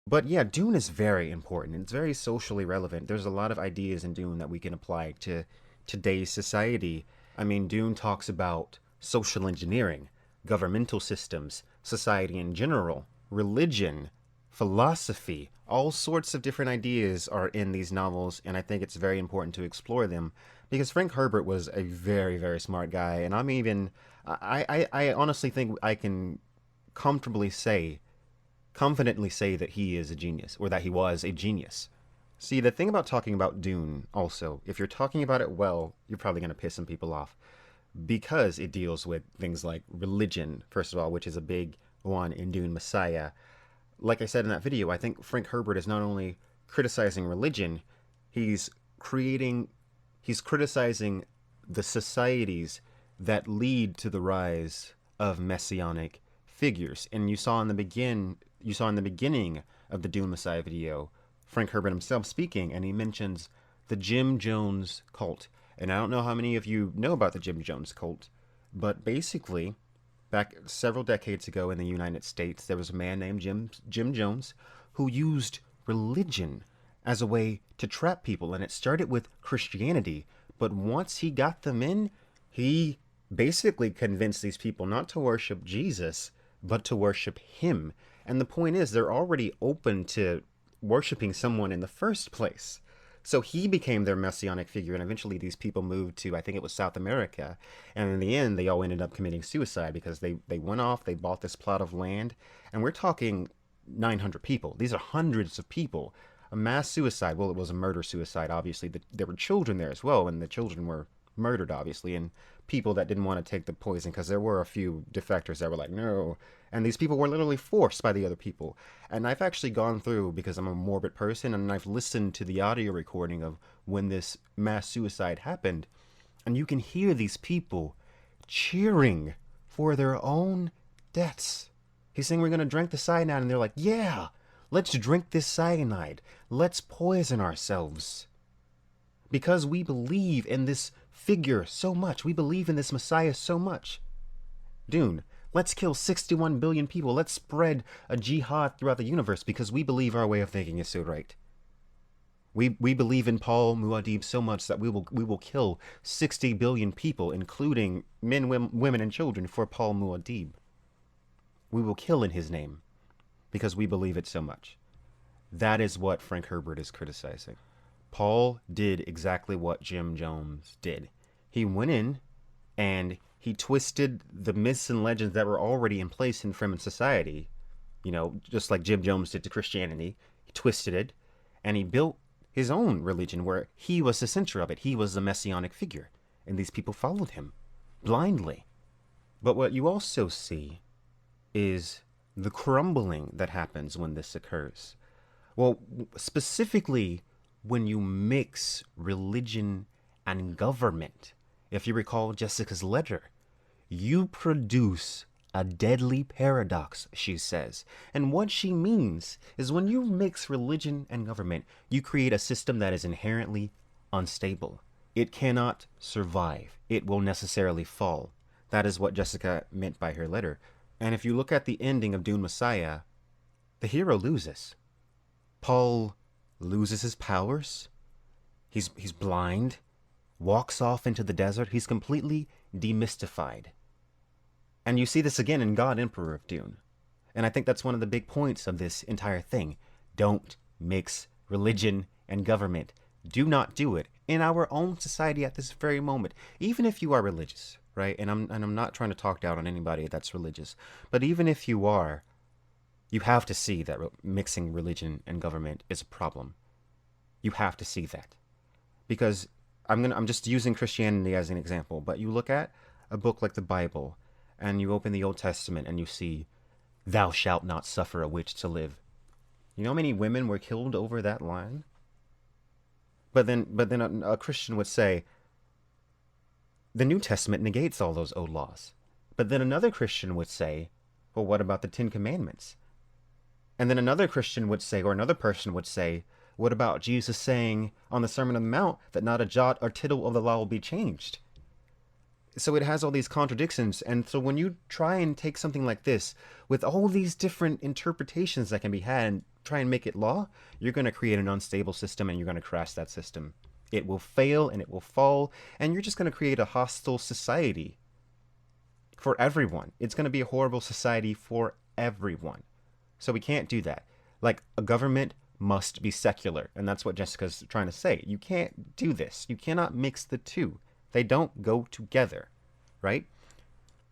But yeah, Dune is very important. It's very socially relevant. There's a lot of ideas in Dune that we can apply to today's society. I mean, Dune talks about social engineering, governmental systems, society in general, religion, philosophy. All sorts of different ideas are in these novels, and I think it's very important to explore them because Frank Herbert was a very, very smart guy. And I honestly think I can comfortably say confidently say that he is a genius or that he was a genius. See, the thing about talking about Dune, also, if you're talking about it well, you're probably going to piss some people off because it deals with things like religion, first of all, which is a big one in Dune Messiah. Like I said in that video, I think Frank Herbert is not only criticizing religion, he's creating, he's criticizing the societies that lead to the rise of messianic figures. And you saw in the beginning of the Dune Messiah video, Frank Herbert himself speaking, and he mentions the Jim Jones cult. And I don't know how many of you know about the Jim Jones cult, but basically, back several decades ago in the United States, there was a man named Jim Jones who used religion as a way to trap people, and it started with Christianity. But once he got them in, he basically convinced these people not to worship Jesus, but to worship him. And the point is, they're already open to worshiping someone in the first place. So he became their messianic figure, and eventually these people moved to, I think it was South America. And in the end, they all ended up committing suicide because they went off, they bought this plot of land, and we're talking 900 people. These are hundreds of people. A mass suicide. Well, it was a murder suicide, obviously. There were children there as well, and the children were murdered, obviously, and people that didn't want to take the poison because there were a few defectors that were like, no. And these people were literally forced by the other people. And I've actually gone through, because I'm a morbid person, and I've listened to the audio recording of when this mass suicide happened. And you can hear these people cheering for their own deaths. He's saying, we're going to drink the cyanide. And they're like, yeah, let's drink this cyanide. Let's poison ourselves. Because we believe in this figure so much. We believe in this Messiah so much. Dune, let's kill 61 billion people. Let's spread a jihad throughout the universe because we believe our way of thinking is so right. We believe in Paul Muad'Dib so much that we will kill 60 billion people, including men, women, and children, for Paul Muad'Dib. We will kill in his name because we believe it so much. That is what Frank Herbert is criticizing. Paul did exactly what Jim Jones did. He went in and he twisted the myths and legends that were already in place in Fremen society, you know, just like Jim Jones did to Christianity. He twisted it, and he built his own religion where he was the center of it. He was the messianic figure, and these people followed him blindly. But what you also see is the crumbling that happens when this occurs. Well, specifically when you mix religion and government. If you recall Jessica's letter, you produce a deadly paradox, she says. And what she means is when you mix religion and government, you create a system that is inherently unstable. It cannot survive. It will necessarily fall. That is what Jessica meant by her letter. And if you look at the ending of Dune Messiah, the hero loses. Paul loses his powers. He's blind, walks off into the desert. He's completely demystified. And you see this again in God Emperor of Dune. And I think that's one of the big points of this entire thing. Don't mix religion and government. Do not do it in our own society at this very moment. Even if you are religious, right? And I'm not trying to talk down on anybody that's religious. But even if you are, you have to see that mixing religion and government is a problem. You have to see that. Because I'm just using Christianity as an example, but you look at a book like the Bible, and you open the Old Testament and you see, thou shalt not suffer a witch to live. You know how many women were killed over that line? But then a Christian would say, the New Testament negates all those old laws. But then another Christian would say, well, what about the Ten Commandments? And then another Christian would say, or another person would say, what about Jesus saying on the Sermon on the Mount that not a jot or tittle of the law will be changed? So it has all these contradictions. And so when you try and take something like this with all these different interpretations that can be had, try and make it law, you're going to create an unstable system and you're going to crash that system. It will fail and it will fall, and you're just going to create a hostile society for everyone. It's going to be a horrible society for everyone. So we can't do that. Like, a government must be secular, and that's what Jessica's trying to say. You can't do this. You cannot mix the two. They don't go together, right?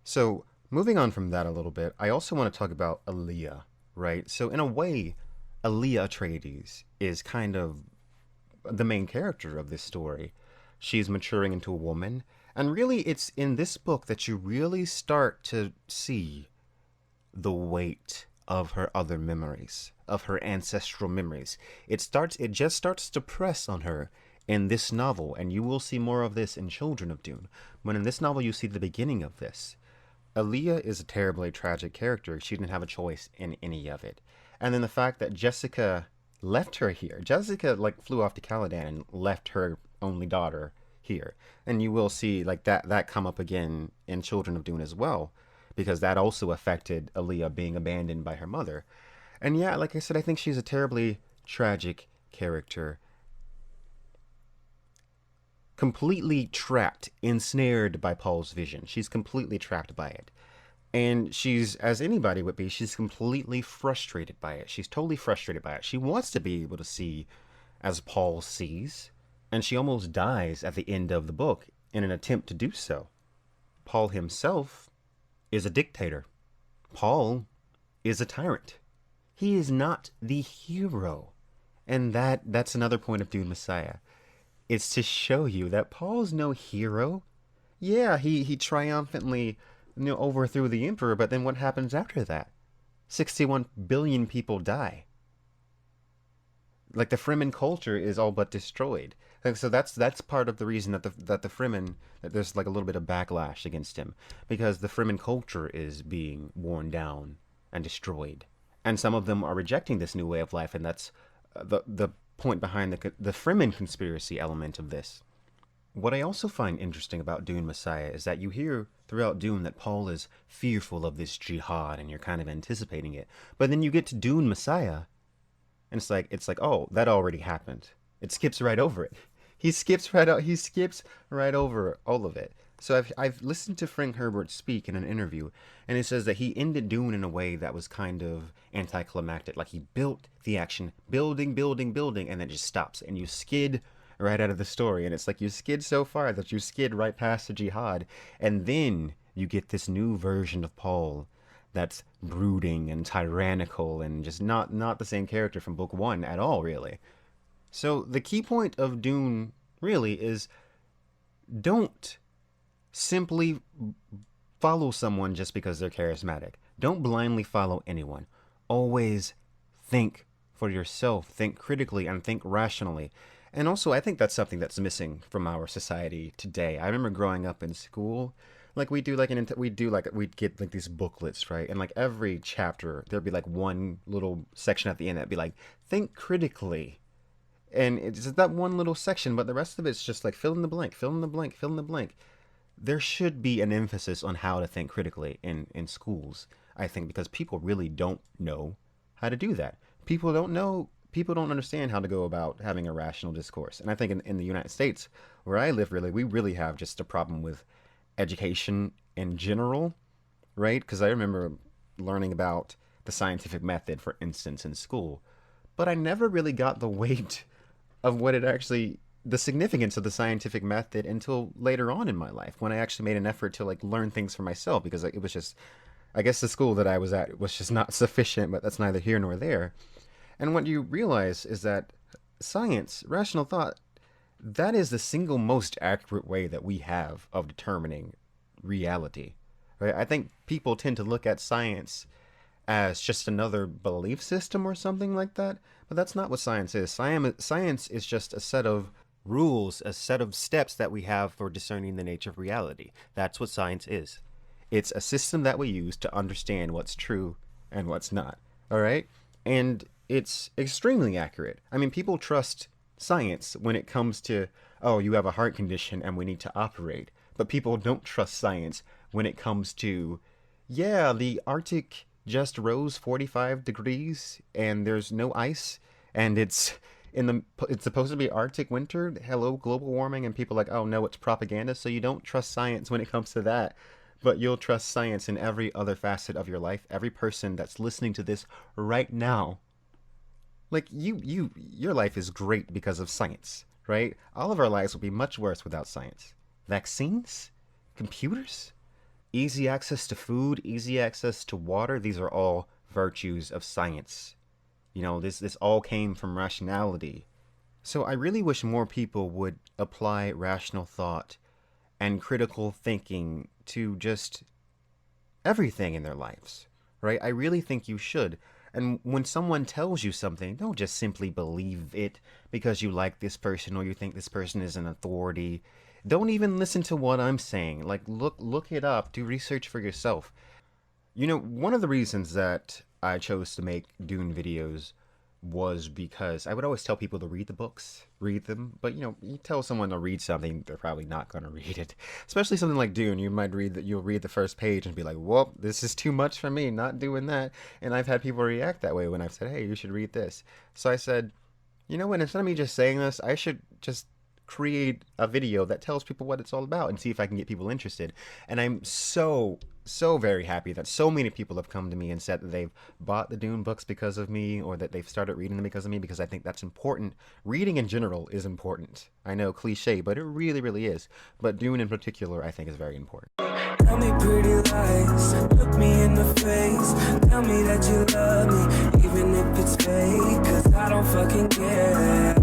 So, moving on from that a little bit, I also want to talk about Aaliyah, right? So, in a way, Aaliyah Atreides is kind of the main character of this story. She's maturing into a woman, and really, it's in this book that you really start to see the weight of her other memories, of her ancestral memories. It just starts to press on her in this novel, and you will see more of this in Children of Dune. When in this novel you see the beginning of this. Aaliyah is a terribly tragic character. She didn't have a choice in any of it. And then the fact that Jessica left her here. Jessica like flew off to Caladan and left her only daughter here. And you will see like that come up again in Children of Dune as well, because that also affected Aaliyah being abandoned by her mother. And yeah, like I said, I think she's a terribly tragic character. Completely trapped, ensnared by Paul's vision. She's completely trapped by it. And she's, as anybody would be, she's completely frustrated by it. She's totally frustrated by it. She wants to be able to see as Paul sees, and she almost dies at the end of the book in an attempt to do so. Paul himself is a dictator. Paul is a tyrant. He is not the hero. And that's another point of Dune Messiah. It's to show you that Paul's no hero. Yeah, he triumphantly overthrew the emperor, but then what happens after that? 61 billion people die. Like, the Fremen culture is all but destroyed. Like, so that's part of the reason that the Fremen, that there's like a little bit of backlash against him, because the Fremen culture is being worn down and destroyed, and some of them are rejecting this new way of life, and that's the point behind the Fremen conspiracy element of this. What I also find interesting about Dune Messiah is that you hear throughout Dune that Paul is fearful of this jihad, and you're kind of anticipating it. But then you get to Dune Messiah, and it's like, oh, that already happened. It skips right over it. He skips right over all of it. So I've listened to Frank Herbert speak in an interview, and he says that he ended Dune in a way that was kind of anticlimactic. Like, he built the action, building, and then it just stops, and you skid right out of the story. And it's like you skid so far that you skid right past the jihad, and then you get this new version of Paul that's brooding and tyrannical and just not the same character from book one at all, really. So the key point of Dune really is, don't simply follow someone just because they're charismatic. Don't blindly follow anyone. Always think for yourself, think critically, and think rationally. And also, I think that's something that's missing from our society today. I remember growing up in school, like we'd get like these booklets, right? And like every chapter, there'd be like one little section at the end that'd be like, think critically. And it's that one little section, but the rest of it's just like fill in the blank, fill in the blank, fill in the blank. There should be an emphasis on how to think critically in schools, I think, because people really don't know how to do that. People don't understand how to go about having a rational discourse. And I think in the United States, where I live, really, we really have just a problem with education in general, right? Because I remember learning about the scientific method, for instance, in school, but I never really got the weight of the significance of the scientific method until later on in my life, when I actually made an effort to like learn things for myself, because it was just, I guess the school that I was at was just not sufficient, but that's neither here nor there. And what you realize is that science, rational thought, that is the single most accurate way that we have of determining reality. Right? I think people tend to look at science as just another belief system or something like that, but that's not what science is. Science is just a set of rules, a set of steps that we have for discerning the nature of reality. That's what science is. It's a system that we use to understand what's true and what's not. All right? And it's extremely accurate. I mean, people trust science when it comes to, oh, you have a heart condition and we need to operate. But people don't trust science when it comes to, yeah, the Arctic just rose 45 degrees and there's no ice and it's supposed to be Arctic winter. Hello, global warming, and people are like, oh no, it's propaganda. So you don't trust science when it comes to that, but you'll trust science in every other facet of your life. Every person that's listening to this right now, like your life is great because of science, right? All of our lives would be much worse without science. Vaccines, computers, easy access to food, easy access to water, these are all virtues of science. This all came from rationality. So I really wish more people would apply rational thought and critical thinking to just everything in their lives, right? I really think you should. And when someone tells you something, don't just simply believe it because you like this person or you think this person is an authority. Don't even listen to what I'm saying. Like, look it up, do research for yourself. One of the reasons that I chose to make Dune videos was because I would always tell people to read the books, read them. But you tell someone to read something, they're probably not going to read it. Especially something like Dune, you'll read the first page and be like, "Well, this is too much for me, not doing that." And I've had people react that way when I've said, "Hey, you should read this." So I said, you know what? Instead of me just saying this, I should just create a video that tells people what it's all about and see if I can get people interested. And I'm so very happy that so many people have come to me and said that they've bought the Dune books because of me, or that they've started reading them because of me, because I think that's important. Reading in general is important. I know, cliche, but it really, really is. But Dune in particular, I think, is very important. Tell me pretty lies, look me in the face. Tell me that you love me, even if it's fake, 'cause I don't fucking care.